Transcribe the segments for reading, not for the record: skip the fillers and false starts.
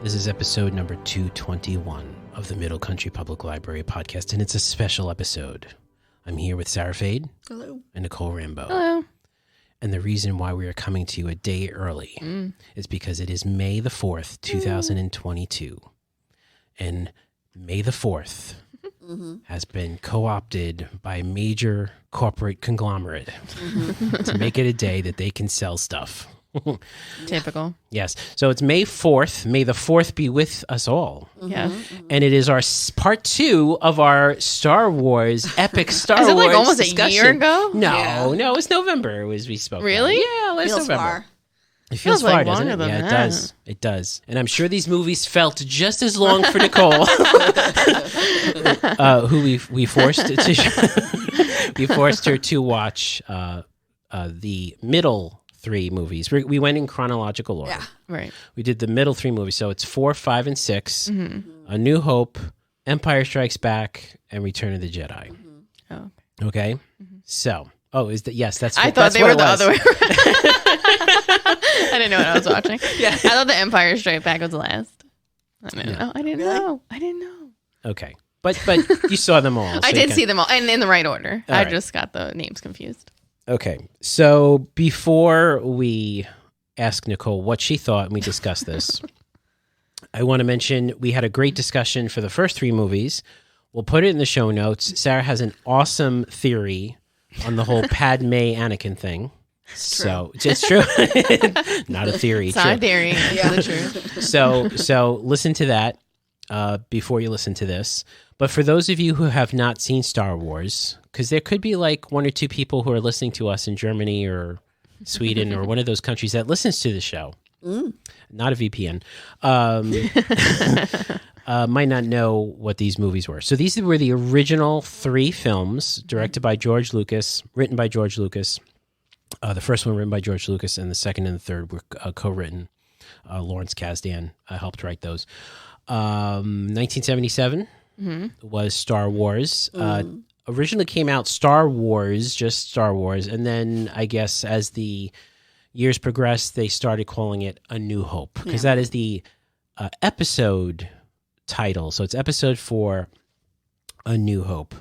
This is episode number 221 of the Middle Country Public Library podcast, and it's a special episode. I'm here with Sarah Fade. Hello. And Nicole Rambo. Hello. And the reason why we are coming to you a day early is because it is May the 4th, 2022. And May the 4th has been co-opted by a major corporate conglomerate to make it a day that they can sell stuff. Typical. Yes. So it's May 4th. May the 4th be with us all. Yeah. And it is our part 2 of our Star Wars, epic Star Wars Is it like almost discussion. a year ago? No, it's November as we spoke. Really? Yeah, last Feels November. far. It feels like far, doesn't longer it? than Yeah, that. it does. It does. And I'm sure these movies felt just as long for Nicole, who we forced to we forced her to watch the middle 3 movies. We went in chronological order. Yeah. Right. We did the middle 3 movies. So it's 4, 5, and 6. A New Hope, Empire Strikes Back, and Return of the Jedi. Oh. Okay? So, yes, that's I what, thought that's they what were it the was. other way around. I didn't know what I was watching. I thought the Empire Strikes Back was last. I didn't know. I didn't Really? know. I didn't know. Okay. But you saw them all. I did see them all, and in the right order. All I right. just got the names confused. Okay. So before we ask Nicole what she thought and we discuss this, I want to mention we had a great discussion for the first 3 movies. We'll put it in the show notes. Sarah has an awesome theory on the whole Padme Anakin thing. So it's true. Not a theory. It's not a true. theory. It's the truth. So listen to that before you listen to this. But for those of you who have not seen Star Wars, because there could be like 1 or 2 people who are listening to us in Germany or Sweden or one of those countries that listens to the show, not a VPN, might not know what these movies were. So these were the original 3 films directed by George Lucas, written by George Lucas. The first one written by George Lucas, and the second and the third were co-written. Lawrence Kasdan helped write those. 1977 was Star Wars. Originally came out Star Wars, just Star Wars, and then I guess as the years progressed, they started calling it A New Hope, because that is the episode title. So it's episode 4, A New Hope,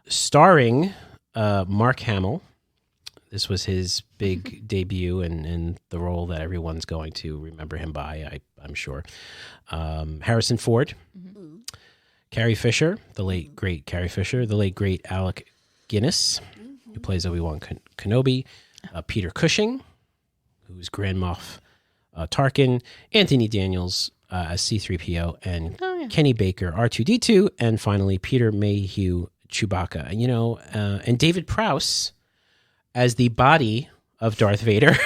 starring Mark Hamill. This was his big debut and the role that everyone's going to remember him by, I'm sure. Harrison Ford, Carrie Fisher, the late, great Carrie Fisher, the late, great Alec Guinness, who plays Obi-Wan Kenobi, Peter Cushing, who's Grand Moff Tarkin, Anthony Daniels as C-3PO, and Kenny Baker, R2-D2, and finally Peter Mayhew, Chewbacca. And David Prowse as the body of Darth Vader.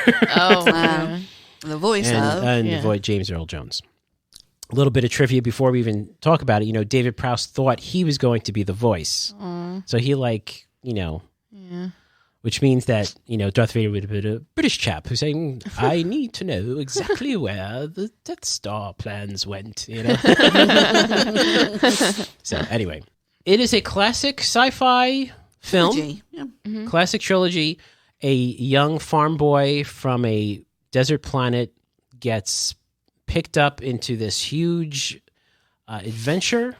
The voice and the voice James Earl Jones. A little bit of trivia before we even talk about it. David Prowse thought he was going to be the voice. So he which means that, Darth Vader would have been a British chap who's saying, I need to know exactly where the Death Star plans went, So anyway, it is a classic sci-fi film. Yeah. Classic trilogy. A young farm boy from a desert planet gets picked up into this huge adventure,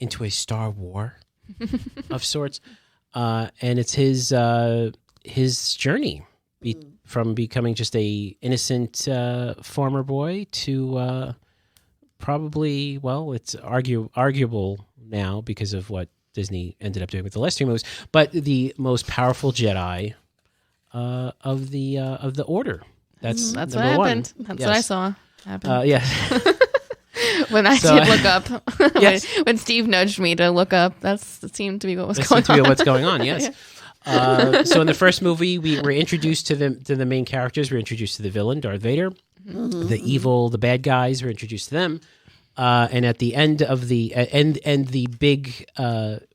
into a Star War of sorts, and it's his journey from becoming just a innocent farmer boy to probably, it's arguable now because of what Disney ended up doing with the last 3 movies, but the most powerful Jedi of the Order. That's what number happened. 1. That's what I saw happen. Yeah. When I did look up, when Steve nudged me to look up, that seemed to be what was going on. That seemed to be what's going on, yes. So in the first movie, we were introduced to the main characters. We were introduced to the villain, Darth Vader. The bad guys were introduced to them. And at the end of the the big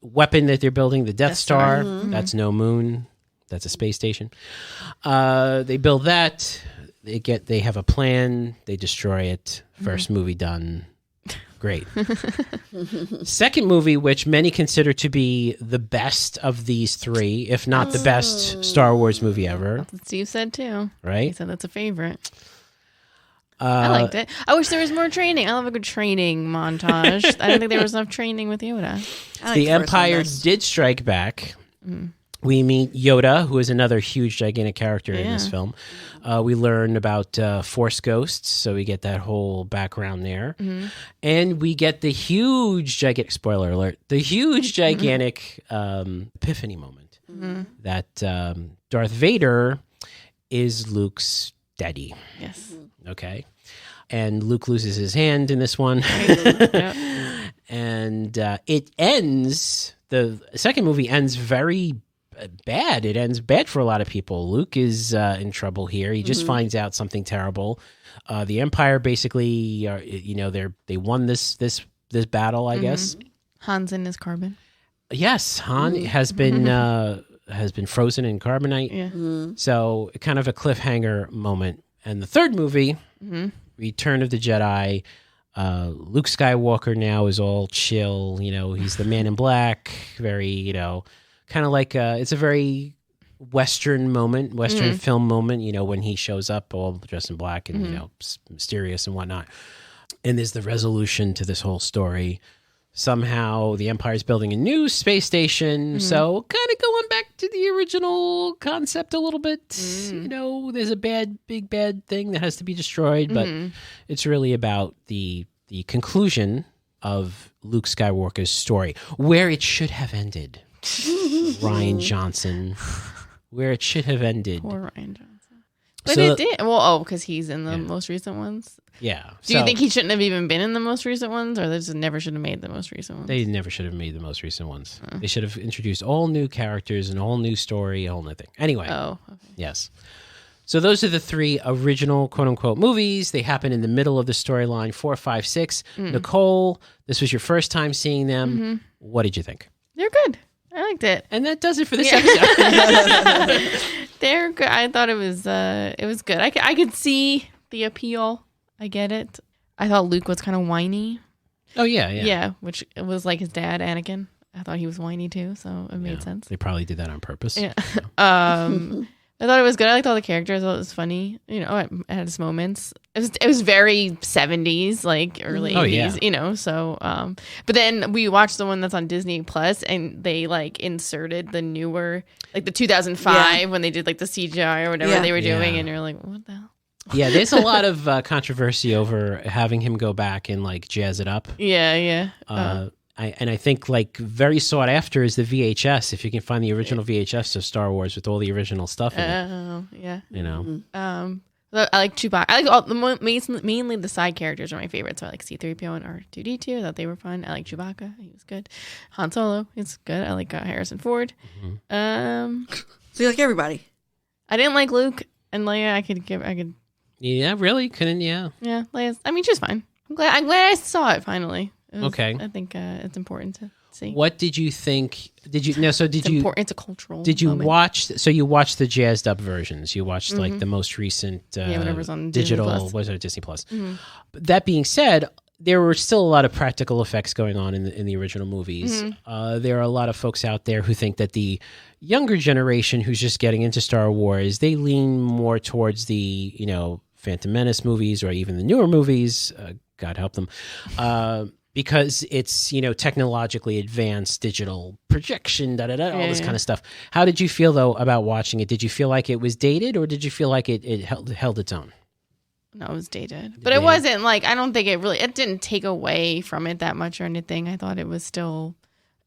weapon that they're building, the Death Star, that's no moon, that's a space station. They build that. They have a plan. They destroy it. First movie done. Great. Second movie, which many consider to be the best of these 3, if not the best Star Wars movie ever. That's what Steve said too. Right? He said that's a favorite. I liked it. I wish there was more training. I love a good training montage. I don't think there was enough training with Yoda. The Empire did strike back. We meet Yoda, who is another huge, gigantic character in this film. We learn about Force ghosts, so we get that whole background there. And we get the huge, gigantic, spoiler alert, the huge, gigantic epiphany moment that Darth Vader is Luke's daddy. Yes. Okay. And Luke loses his hand in this one. And it ends, the second movie ends very bad. It ends bad for a lot of people. Luke is in trouble here. He just finds out something terrible. The Empire basically, they won this battle, I guess. Han's in his carbon. Yes, Han has been frozen in carbonite. Yeah. So kind of a cliffhanger moment. And the third movie, Return of the Jedi. Luke Skywalker now is all chill. He's the man in black. Very, kind of like it's a very Western moment, Western film moment, when he shows up all dressed in black and, mysterious and whatnot. And there's the resolution to this whole story. Somehow the Empire's building a new space station. So kind of going back to the original concept a little bit. There's a big bad thing that has to be destroyed, but it's really about the conclusion of Luke Skywalker's story, where it should have ended. Rian Johnson, where it should have ended. Poor Rian Johnson. But it did. Well, because he's in the most recent ones. Yeah. Do you think he shouldn't have even been in the most recent ones, or they just never should have made the most recent ones? They never should have made the most recent ones. They should have introduced all new characters and a whole new story, a whole new thing. Anyway. Oh, okay. Yes. So those are the three original quote-unquote movies. They happen in the middle of the storyline, 4, 5, 6. Nicole, this was your first time seeing them. What did you think? They're good. I liked it. And that does it for this episode. They're good. I thought it was good. I could see the appeal. I get it. I thought Luke was kind of whiny. Oh, yeah. Yeah, which was like his dad, Anakin. I thought he was whiny too, so it made sense. They probably did that on purpose. Yeah. I thought it was good. I liked all the characters. I thought it was funny. It had its moments. It was very 70s, like early 80s, so but then we watched the one that's on Disney Plus, and they like inserted the newer, like the 2005 when they did like the CGI or whatever they were doing, and you're like, what the hell? Yeah, there's a lot of controversy over having him go back and like jazz it up. Yeah. I think like very sought after is the VHS. If you can find the original VHS of Star Wars with all the original stuff in it. Oh, yeah. I like Chewbacca. I like mainly the side characters are my favorites. So I like C-3PO and R2-D2. I thought they were fun. I like Chewbacca. He was good. Han Solo is good. I like Harrison Ford. So you like everybody? I didn't like Luke and Leia. I could. Yeah, really? Couldn't, yeah. Yeah, Leia's, I mean, she's fine. I'm glad I saw it finally. Okay. I think it's important to see. What did you think? It's a cultural moment. You watched the jazzed up versions. You watched like the most recent whatever's on digital, was it Disney Plus? That being said, there were still a lot of practical effects going on in the original movies. There are a lot of folks out there who think that the younger generation who's just getting into Star Wars, they lean more towards the, Phantom Menace movies or even the newer movies, God help them, because it's, technologically advanced digital projection, all this kind of stuff. How did you feel, though, about watching it? Did you feel like it was dated, or did you feel like it held its own? No, it was dated. But it wasn't like, I don't think it didn't take away from it that much or anything. I thought it was still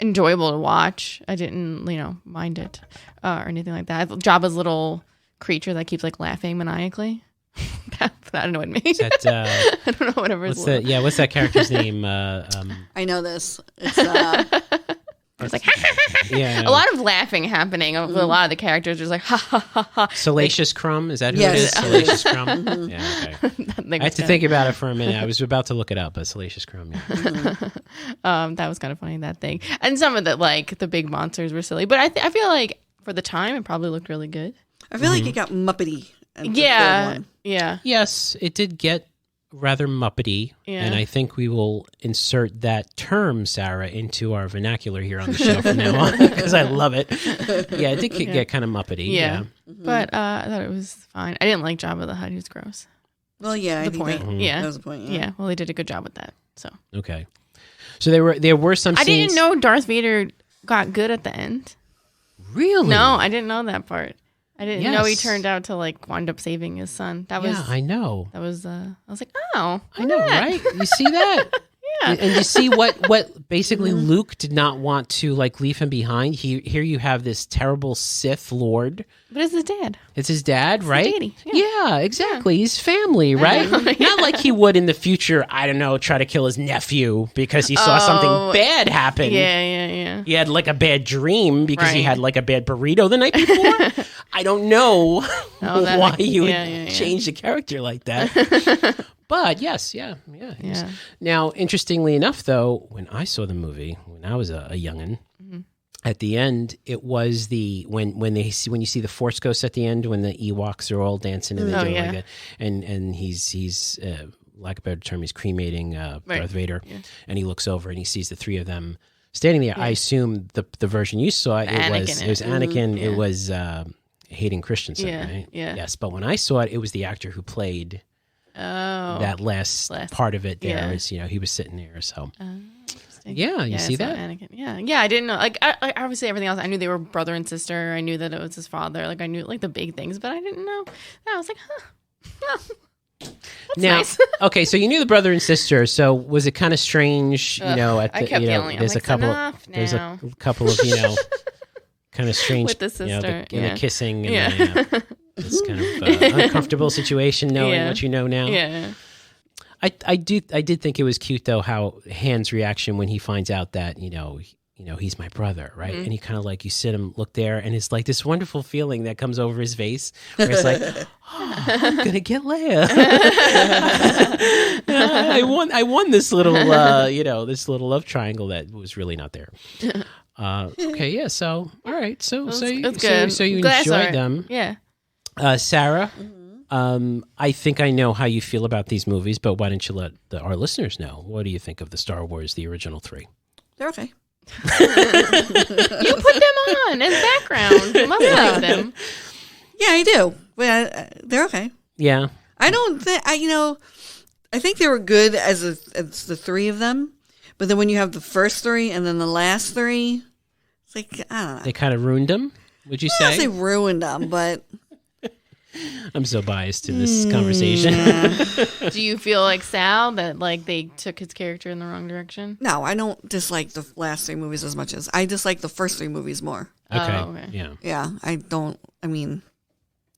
enjoyable to watch. I didn't, mind it or anything like that. Jabba's little creature that keeps like laughing maniacally. That annoyed me. That, I don't know, whatever. What's that character's name? I know this. It's It's like, a lot of laughing happening. A lot of the characters are just like, ha ha ha ha. Salacious Crumb, is that who it is? Salacious Crumb. Yeah, okay. I had to think about it for a minute. I was about to look it up, but Salacious Crumb. Yeah. That was kind of funny, that thing. And some of the big monsters were silly, but I feel like for the time it probably looked really good. I feel like it got Muppety. Yeah. Yes, it did get rather Muppety, and I think we will insert that term, Sarah, into our vernacular here on the show from now on, because I love it. Yeah, it did get kind of Muppety. Yeah. But I thought it was fine. I didn't like Jabba the Hutt. He was gross. Well, yeah, the point. that was the point. Yeah. Well, they did a good job with that. So okay. So there were some. I scenes... didn't know Darth Vader got good at the end. Really? No, I didn't know that part. I didn't know he Yes. turned out to like wind up saving his son. That was. Yeah, I know. That was. I was like, oh, I know, right? You see that? Yeah. And you see what basically Luke did not want to like leave him behind. Here you have this terrible Sith Lord. But it's his dad. It's his dad, It's right? his daddy. Yeah, exactly. He's family, right? Not like he would in the future, I don't know, try to kill his nephew because he saw something bad happen. Yeah. He had like a bad dream because he Right. had like a bad burrito the night before. I don't know why you would change the character like that. But yes, yeah. Now, interestingly enough, though, when I saw the movie, when I was a youngin', at the end, it was when you see the Force Ghosts at the end, when the Ewoks are all dancing and they do like that, and he's lack of a better term, he's cremating Darth Vader, and he looks over and he sees the three of them standing there. I assume the version you saw it was Anakin, it was Hayden Christensen, right? Yeah. Yes, but when I saw it, it was the actor who played that last part of it. There is, he was sitting there. So, you see that? Anakin. Yeah. I didn't know. Like, I obviously everything else. I knew they were brother and sister. I knew that it was his father. Like, I knew like the big things, but I didn't know. I was like, that's nice. Okay, so you knew the brother and sister. So was it kind of strange? At the, I kept yelling. There's like, a couple. There's a couple of kind of strange with the sister, the kissing. And it's kind of uncomfortable situation knowing what you know now. Yeah. I did think it was cute though how Han's reaction when he finds out that he's my brother, right? And he kind of like you sit him look there, and it's like this wonderful feeling that comes over his face where it's like, I'm gonna get Leia. I won this little this little love triangle that was really not there. Okay, yeah. So all right, so you enjoyed them, yeah. Sarah. I think I know how you feel about these movies, but why don't you let our listeners know? What do you think of the Star Wars, the original 3? They're okay. You put them on as background. You must like them. Yeah, I do. But they're okay. Yeah. I don't think I think they were good as the three of them, but then when you have the first three and then the last three, it's like I don't know. They kind of ruined them. Would you I don't say? say ruined them, but I'm so biased to this conversation. Do you feel like Sal that like they took his character in the wrong direction? no, I don't dislike the last three movies as much as I dislike the first three movies more. Okay. Yeah. Yeah, I don't. I mean,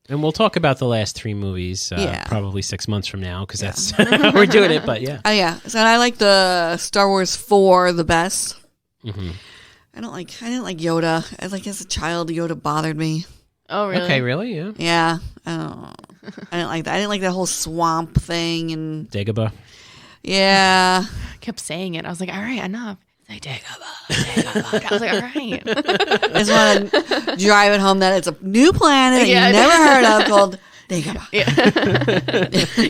And we'll talk about the last 3 movies probably 6 months from now because that's how we're doing it. But yeah. yeah. So I like the Star Wars 4 the best. Mm-hmm. I didn't like Yoda. As a child, Yoda bothered me. Oh, really? Okay, really? Yeah. Yeah, I didn't like that. I didn't like that whole swamp thing and Dagobah. yeah. I kept saying it. I was like, all right, enough. Say Dagobah. I was like, all right. I just want to drive it home that it's a new planet that you never heard of called Dagobah.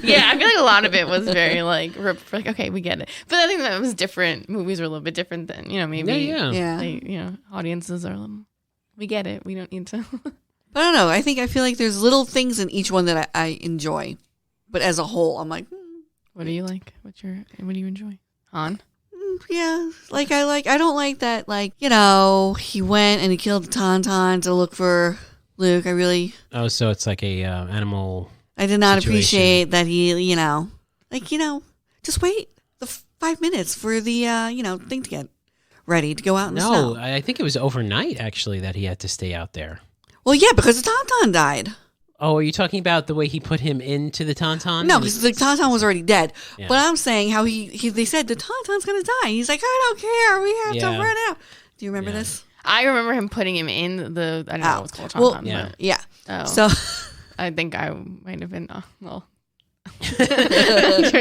Yeah, I feel like a lot of it was very like okay, we get it. But I think that was different. Movies were a little bit different than maybe Yeah. they, audiences are a little. We get it. We don't need to. But I don't know. I feel like there's little things in each one that I enjoy, but as a whole, I'm like, What do you like? What do you enjoy? Han? yeah. I don't like that. He went and he killed the Tauntaun to look for Luke. Oh, so it's like a animal. I did not situation. appreciate that he, just wait the 5 minutes for the, thing to get ready to go out in the snow. No, I think it was overnight actually that he had to stay out there. Well, yeah, because the Tauntaun died. Oh, are you talking about the way he put him into the Tauntaun? No, because the Tauntaun was already dead. Yeah. But I'm saying how they said the Tauntaun's going to die. He's like, I don't care. We have to run out. Do you remember this? I remember him putting him in the. I don't know what it's called. Tauntaun, yeah. Yeah. Oh. So I think I might have been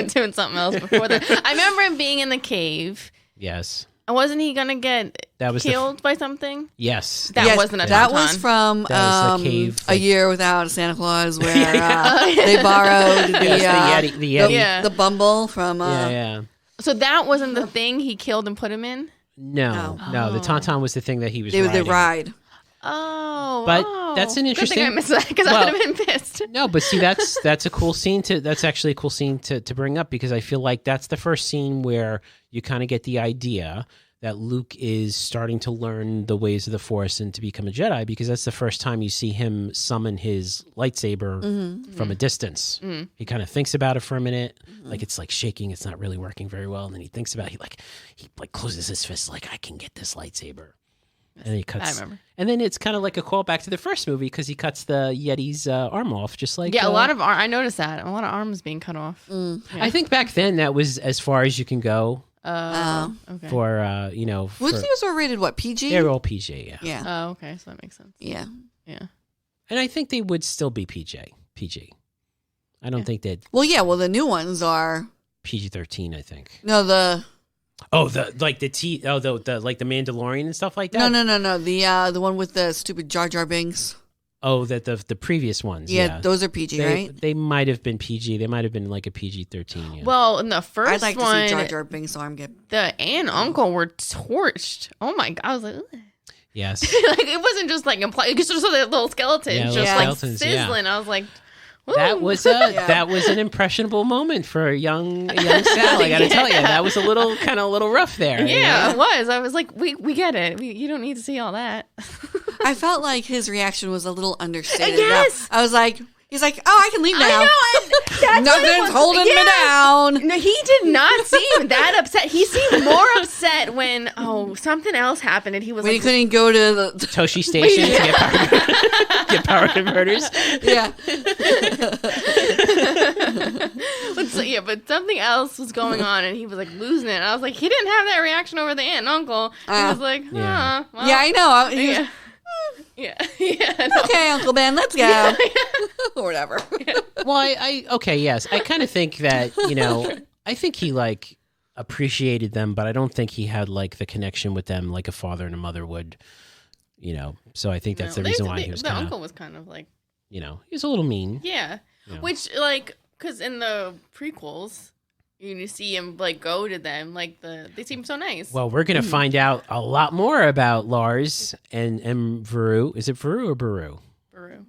doing something else before that. I remember him being in the cave. Yes. Wasn't he gonna get killed by something? Yes. That wasn't a Tauntaun. That was from the cave, A Year Without a Santa Claus, where they borrowed the Bumble from. So that wasn't the thing he killed and put him in? No. The Tauntaun was the thing that he was they riding. ride. But that's an interesting. Good thing I missed that because I would have been pissed. No, but see, that's a cool scene that's actually a cool scene to bring up, because I feel like that's the first scene where you kind of get the idea that Luke is starting to learn the ways of the Force and to become a Jedi, because that's the first time you see him summon his lightsaber from a distance. Mm-hmm. He kind of thinks about it for a minute, like it's like shaking, it's not really working very well, and then he thinks about it, he closes his fist like, I can get this lightsaber. And he cuts. I remember. And then it's kind of like a callback to the first movie, because he cuts the Yeti's arm off, just like a lot of I noticed that a lot of arms being cut off. Yeah. I think back then that was as far as you can go. Okay. For these were rated what, PG? They're all PG, yeah. Yeah. Oh, okay, so that makes sense. Yeah. Yeah. And I think they would still be PG. I don't think they'd. Well, yeah. Well, the new ones are PG-13, I think. No, the the like the Mandalorian and stuff like that. No. The one with the stupid Jar Jar Binks. Oh, the previous ones. Yeah, those are PG, right? They might have been PG. They might have been like a PG-13. Yeah. Well, in the first one, I'd like to see Jar Jar Binks' arm get. The aunt and uncle were torched. Oh my god! I was like, ugh. Yes. Like it wasn't just like implied. You just saw the little skeletons, like sizzling. I was like. Woo. That was an impressionable moment for a young Sal. I got to tell you, that was a little rough there. Yeah, it was. I was like, we get it. You don't need to see all that. I felt like his reaction was a little understated. Yes, I was like. He's like, oh, I can leave now. I know. Nothing's holding me down. No, he did not seem that upset. He seemed more upset when something else happened, and he was when he couldn't go to the Toshi station to get power converters. Yeah. But something else was going on, and he was like losing it. And I was like, he didn't have that reaction over the aunt and uncle. He was like, well, yeah, I know. Yeah. Okay, Uncle Ben, let's go. Or whatever. Yeah. Well, yes. I kind of think that, I think he appreciated them, but I don't think he had the connection with them like a father and a mother would, So I think that's the reason why he was the uncle was kind of like, he was a little mean. Yeah. Which because in the prequels, you see him go to them they seem so nice. Well, we're gonna find out a lot more about Lars and Veru. Is it Veru or Baru?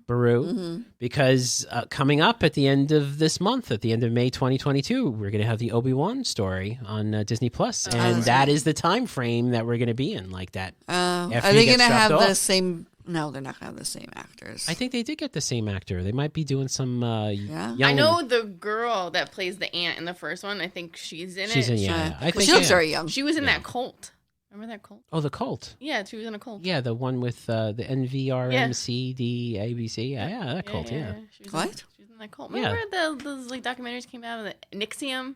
Baru. Because coming up at the end of this month, at the end of May 2022, we're gonna have the Obi-Wan story on Disney Plus, and that is the time frame that we're gonna be in, like that. Are they gonna have the same? No, they're not gonna have the same actors. I think they did get the same actor. They might be doing some. Young... I know the girl that plays the aunt in the first one. I think she's in it. She's in, yeah. I think she looks very young. She was in that cult. Remember that cult? Oh, the cult. Yeah, she was in a cult. Yeah, the one with the NVRMCD ABC. Yeah, that cult. Yeah. She was in that cult. Remember those documentaries came out of the NXIVM?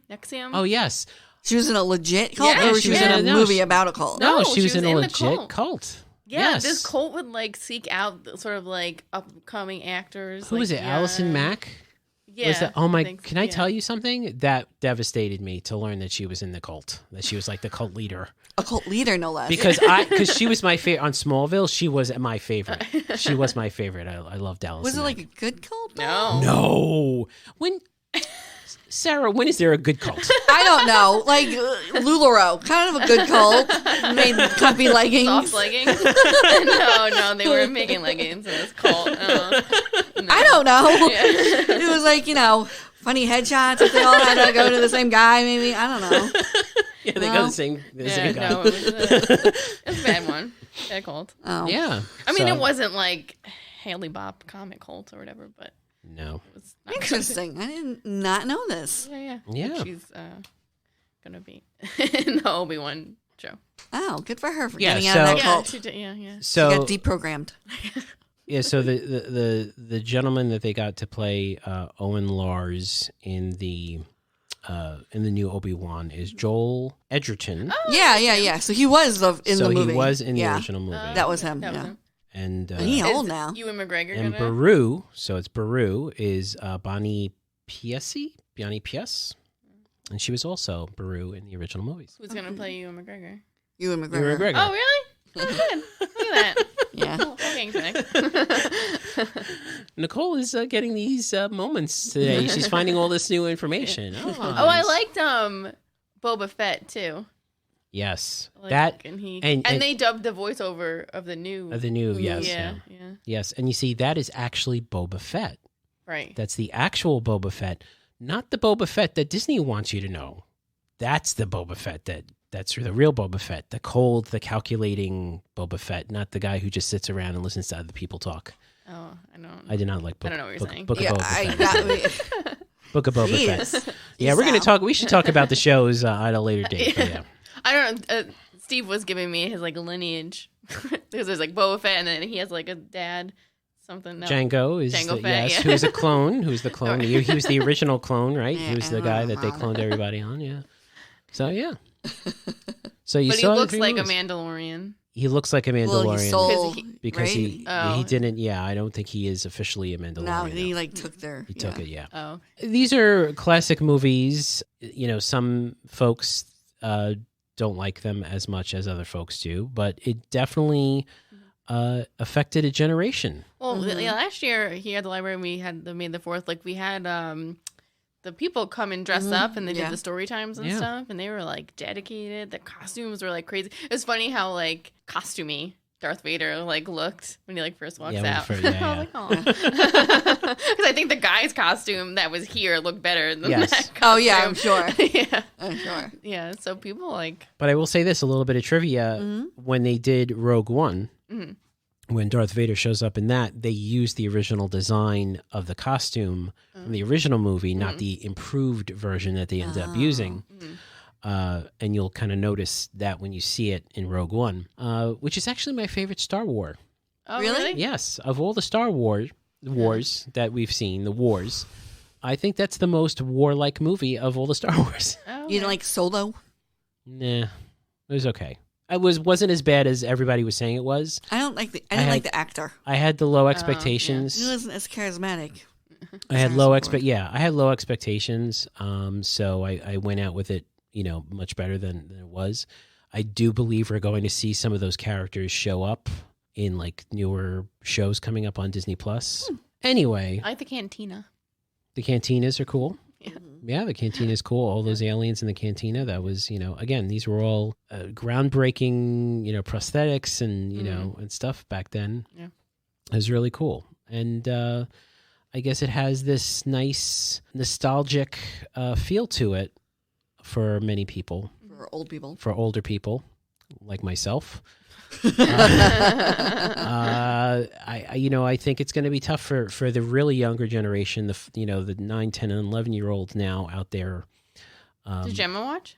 Oh yes. She was in a legit cult, or she was in a movie about a cult. No, she was in a legit cult. Yeah, this cult would seek out sort of upcoming actors. Who was it? Allison Mack? Yeah. Can I tell you something? That devastated me to learn that she was in the cult. That she was the cult leader. A cult leader, no less. Because she was my favorite on Smallville. She was my favorite. She was my favorite. I loved Allison. Was it Mack. a good cult? No. Sarah, when is there a good cult? I don't know. LuLaRoe, kind of a good cult. Made comfy leggings. Soft leggings? No, they were making leggings in this cult. I don't know. Yeah. It was funny headshots if they all had to go to the same guy, maybe. I don't know. Yeah, they go the same guy. No, it was a bad one. Bad cult. Oh. Yeah. I mean, it wasn't Haley Bob comic cult or whatever, but... No. It was not interesting. I did not know this. Yeah. She's gonna be in the Obi-Wan show. Oh, good for her for getting out of that cult. So she got deprogrammed. Yeah. So the gentleman that they got to play Owen Lars in the new Obi-Wan is Joel Edgerton. Oh, yeah. So he was in the movie. So he was in the original movie. That was him. And he's old now. Ewan McGregor. And Baru, so it's Baru, is Bonnie Piesse, and she was also Baru in the original movies. Who's gonna play Ewan McGregor? Ewan McGregor. Oh, really? Oh, good. Look at that. Yeah. Nicole is getting these moments today. She's finding all this new information. I liked Boba Fett too. Yes, Like, that and they dubbed the voiceover of the new. Yes, yeah. Yes, and you see that is actually Boba Fett. Right. That's the actual Boba Fett, not the Boba Fett that Disney wants you to know. That's the Boba Fett that's the real Boba Fett, the cold, the calculating Boba Fett, not the guy who just sits around and listens to other people talk. Oh, I don't. I did not like. I don't know what you're saying. Book of Boba Fett. Book of Boba Fett. Yeah, we're gonna talk. We should talk about the shows at a later date. But yeah. I don't know. Steve was giving me his like lineage because there's like Boba Fett, and then he has like a dad, something. No. Django is Jango Fett, yes, yeah. who's a clone? Who's the clone? He was the original clone, right? He was the guy that they cloned everybody on. Yeah. So yeah. So you but saw he looks like a Mandalorian. He looks like a Mandalorian. Well, he stole, because right? he didn't. Yeah, I don't think he is officially a Mandalorian. No, he like took their. He took it. Yeah. Oh. These are classic movies. You know, some folks don't like them as much as other folks do, but it definitely affected a generation. Well, yeah, last year here at the library we had the May the 4th. Like we had the people come and dress up and they did the story times and stuff, and they were like dedicated. The costumes were like crazy. It was funny how like costumey Darth Vader like looked when he like first walks out. Because I think the guy's costume that was here looked better than that costume. Oh yeah, I'm sure. Yeah, I'm sure. Yeah, so people like. But I will say this: a little bit of trivia. When they did Rogue One, when Darth Vader shows up in that, they used the original design of the costume from the original movie, not the improved version that they ended up using. And you'll kind of notice that when you see it in Rogue One, which is actually my favorite Star Wars. Oh, really? Yes. Of all the Star Wars that we've seen, the wars, I think that's the most warlike movie of all the Star Wars. Oh, okay. You didn't like Solo? Nah, it was okay. It wasn't as bad as everybody was saying it was. I didn't like the actor. I had the low expectations. He wasn't as charismatic. I had low expectations. So I went out with it, much better than it was. I do believe we're going to see some of those characters show up in like newer shows coming up on Disney Plus. Anyway, I like the cantina. The cantinas are cool. Yeah. Yeah, the cantina is cool. All those aliens in the cantina. That was, again, these were all groundbreaking, prosthetics and and stuff back then. Yeah, it was really cool. And I guess it has this nice nostalgic feel to it for many people. For old people. For older people, like myself. I think it's going to be tough for the really younger generation, the 9, 10, and 11-year-olds now out there. Did Gemma watch?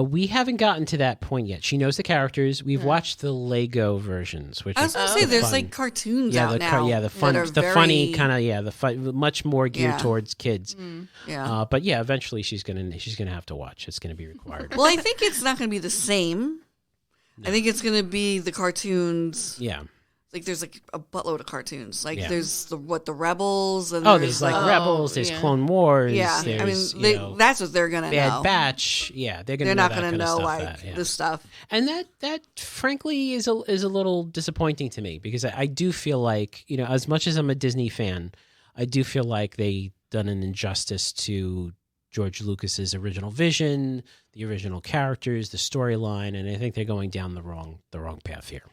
We haven't gotten to that point yet. She knows the characters. We've watched the Lego versions, which I was going to say there's like cartoons out now. The funny kind of much more geared towards kids. Yeah, but yeah, eventually she's gonna have to watch. It's gonna be required. Well, I think it's not going to be the same. No. I think it's going to be the cartoons. Yeah. Like there's like a buttload of cartoons. Like there's the Rebels and there's like Rebels, there's Clone Wars. Yeah, I mean that's what they're gonna know. Bad Batch. Yeah, they're not gonna know like this stuff. And that frankly is a little disappointing to me because I do feel like as much as I'm a Disney fan, I do feel like they done an injustice to George Lucas's original vision, the original characters, the storyline, and I think they're going down the wrong path here.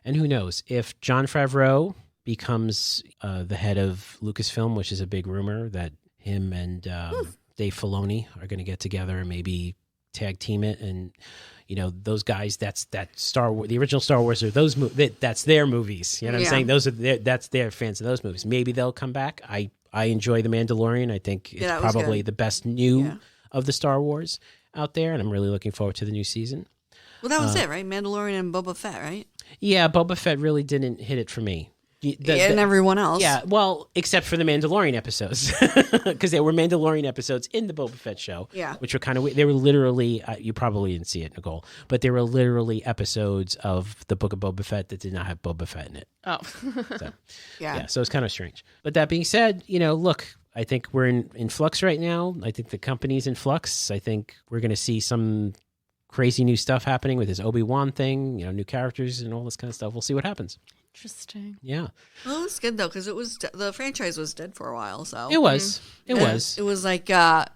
And who knows, if Jon Favreau becomes the head of Lucasfilm, which is a big rumor that him and Dave Filoni are going to get together and maybe tag team it, and those guys, that's Star Wars, the original Star Wars, are those that's their movies. You know what I'm saying? That's their fans of those movies. Maybe they'll come back. I enjoy The Mandalorian. I think it's probably the best new of the Star Wars out there, and I'm really looking forward to the new season. Well, that was it, right? Mandalorian and Boba Fett, right? Yeah, Boba Fett really didn't hit it for me. And everyone else. Yeah, well, except for the Mandalorian episodes. Because there were Mandalorian episodes in the Boba Fett show. Yeah. Which were kind of weird. They were literally, you probably didn't see it, Nicole, but they were literally episodes of the Book of Boba Fett that did not have Boba Fett in it. Oh. So, yeah, so it's kind of strange. But that being said, look, I think we're in flux right now. I think the company's in flux. I think we're going to see some crazy new stuff happening with this Obi-Wan thing, new characters and all this kind of stuff. We'll see what happens. Interesting. Yeah. Well, it's good though because the franchise was dead for a while. So it was. It was. It was like there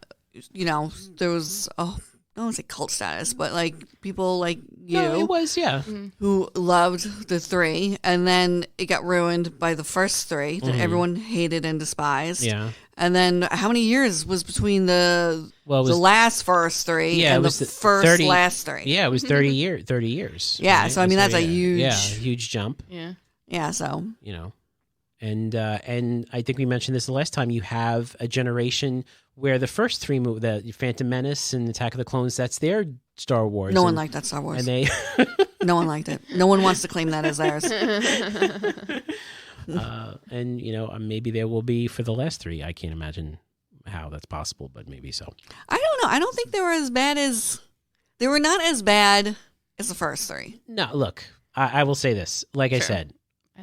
was not don't want to say cult status, but like people like you. No, it was, yeah. Who loved the 3, and then it got ruined by the first 3 that everyone hated and despised. Yeah. And then how many years was between the last first 3 and the first last 3? Yeah, it was 30 years. Yeah, right? so I mean that's a huge jump. Yeah. Yeah, so and I think we mentioned this the last time. You have a generation where the first 3 movies, the Phantom Menace and Attack of the Clones, that's their Star Wars. No one liked that Star Wars. And they no one liked it. No one wants to claim that as theirs. And maybe there will be for the last 3. I can't imagine how that's possible, but maybe so. I don't know. I don't think they were not as bad as the first 3. No, look, I will say this. Like I said,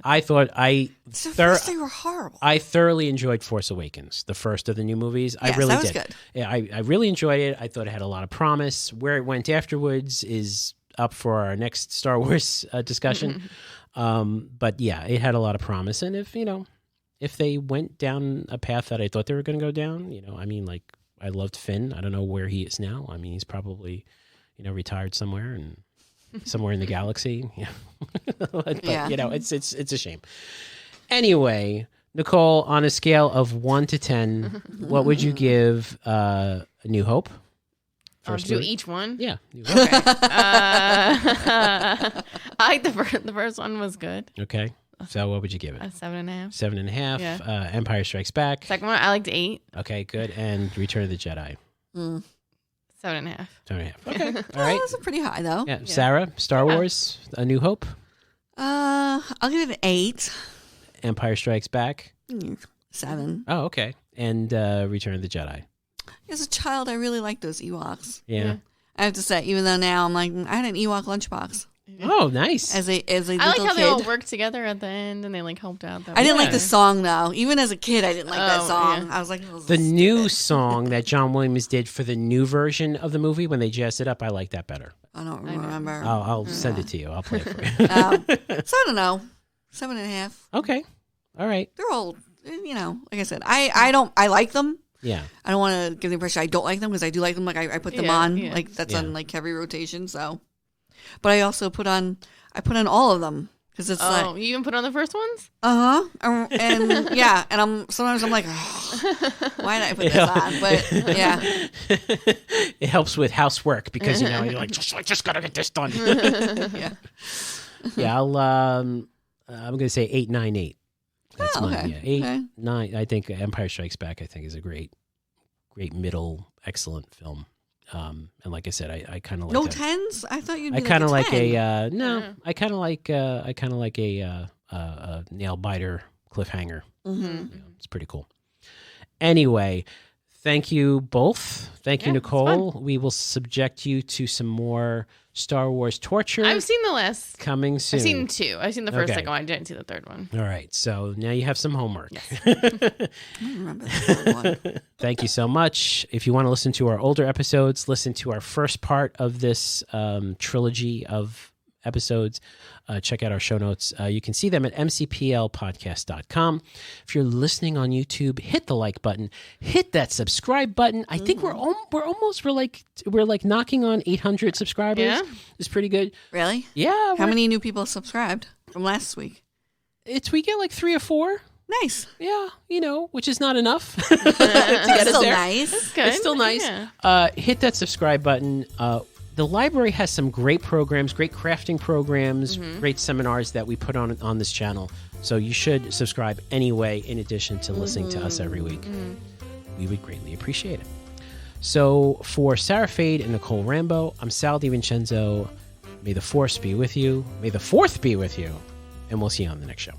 I first 3 were horrible. I thoroughly enjoyed Force Awakens, the first of the new movies. Yes, I really that was did. Good. Yeah, I really enjoyed it. I thought it had a lot of promise. Where it went afterwards is up for our next Star Wars discussion. But yeah, it had a lot of promise. And if they went down a path that I thought they were going to go down, I mean, like, I loved Finn. I don't know where he is now. I mean, he's probably, retired somewhere and somewhere in the galaxy. Yeah. But, it's a shame. Anyway, Nicole, on a scale of 1 to 10, what would you give A New Hope? First do each one? Yeah. Okay. I like the first one was good. Okay. So what would you give it? A 7.5. 7.5. Yeah. Empire Strikes Back. Second one, I liked 8. Okay, good. And Return of the Jedi. 7.5. 7.5. Okay. All right. Those are pretty high though. Yeah. Sarah, Star Wars, A New Hope. I'll give it an 8. Empire Strikes Back. 7. Oh, okay. And Return of the Jedi. As a child, I really liked those Ewoks. Yeah. I have to say, even though now I'm like, I had an Ewok lunchbox. Oh, nice. As a little I like how kid. they all worked together at the end and they like helped out. I didn't like the song though. Even as a kid, I didn't like that song. Yeah. I was like, the new song that John Williams did for the new version of the movie when they jazzed it up, I like that better. I don't remember. I'll send it to you. I'll play it for you. So I don't know. 7.5. Okay. All right. They're old. Like I said, I like them. Yeah. I don't want to give the impression I don't like them because I do like them. Like I put them on. Like that's on like heavy rotation. So, but I also put on all of them because it's like. Oh, you even put on the first ones? And yeah, and sometimes I'm like, why did I put this on? But yeah, it helps with housework because you're like just gotta get this done. Yeah. I'm gonna say 898. That's mine. Yeah, 8, 9. I think Empire Strikes Back. I think is a great middle, excellent film. And like I said, I kind of like no 10s. I thought you'd. Be I kind of like a I kind of like a nail biter cliffhanger. Mm-hmm. It's pretty cool. Anyway, thank you both. Thank you, Nicole. We will subject you to some more Star Wars torture. I've seen the last. Coming soon. I've seen 2. I've seen the first, Okay. second one. I didn't see the third one. All right. So now you have some homework. Yes. I don't remember the third one. Thank you so much. If you want to listen to our older episodes, listen to our first part of this trilogy of episodes. Check out our show notes. You can see them at mcplpodcast.com. If you're listening on YouTube, hit the like button, hit that subscribe button. I think we're like knocking on 800 subscribers. Yeah. It's pretty good. Really? Yeah. How many new people subscribed from last week? We get like 3 or 4. Nice. Yeah, which is not enough to get us Still there. nice. That's good. It's still nice. Yeah. Hit that subscribe button. The library has some great programs, great crafting programs, great seminars that we put on this channel. So you should subscribe anyway, in addition to listening to us every week. We would greatly appreciate it. So for Sarah Fade and Nicole Rambo, I'm Sal DiVincenzo. May the Force be with you. May the Fourth be with you. And we'll see you on the next show.